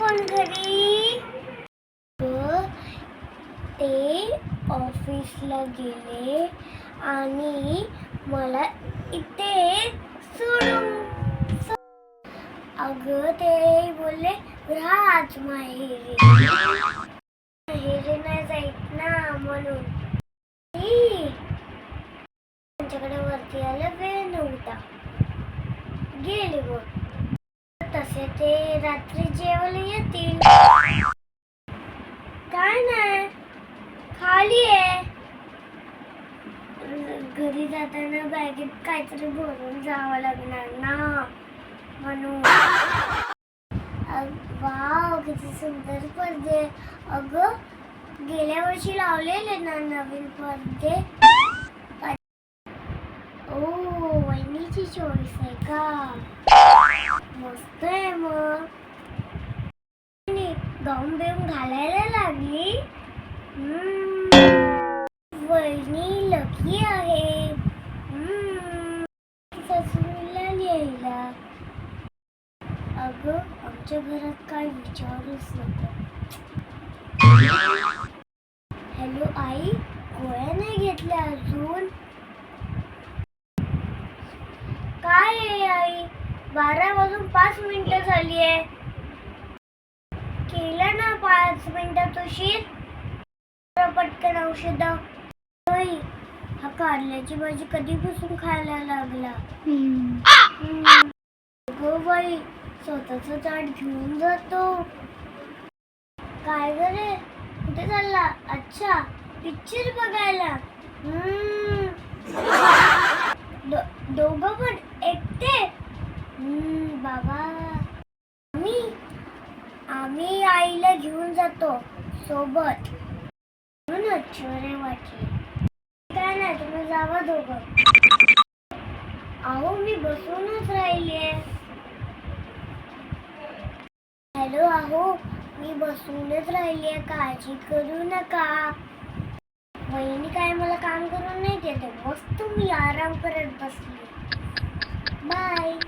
कोण घरी? ते ऑफिसला गेले आणि मला इथे सोडून. अगं ते बोलले राज माहेरी. माहेरी नाही जायत ना म्हणून. त्यांच्याकडे वरती यायला वेळ नव्हता, गेले मग. तसे ते रात्री जेवायला येतील. काय नाही, खाली आहे. घरी जाताना बॅगेत काहीतरी भरून जावं लागणार ना म्हणून. वाव, किती सुंदर पडदे. अगं गेल्या वर्षी लावलेले ना नवीन पडदे. ओ, वहिनीची चॉईस आहे का? मस्त आहे मग. गाऊन बिऊन घालायला लागली. वहिनी लकी आहे. सासूला लिहायला. अगं आमच्या घरात काय विचारूच नको. हॅलो आई, गोळ्या नाही घेतल्या अजून? काय आहे आई, 12 वाजून 5 मिनिटं झाली आहे. केलं ना 5 मिनिटात उशीर. पटकन औषध. हा कारल्याची भाजी कधीपासून खायला लागला? हो बाई, स्वतःच ताट घेऊन जातो. काय करे, कुठे चालला? अच्छा, पिक्चर बघायला. दोघं पण एकटे? बाबा, आम्ही आईला घेऊन जातो सोबत. म्हणून चोरे वाटले. काय नाही, तुम्ही जावा दोघं. अहो मी बसूनच राहिलीये. हॅलो, अहो मी बसूनच राहिलीये, काळजी करू नका. वहिनी काय मला काम करून नाही देते, मस्त मी आराम करत बसली. बाय.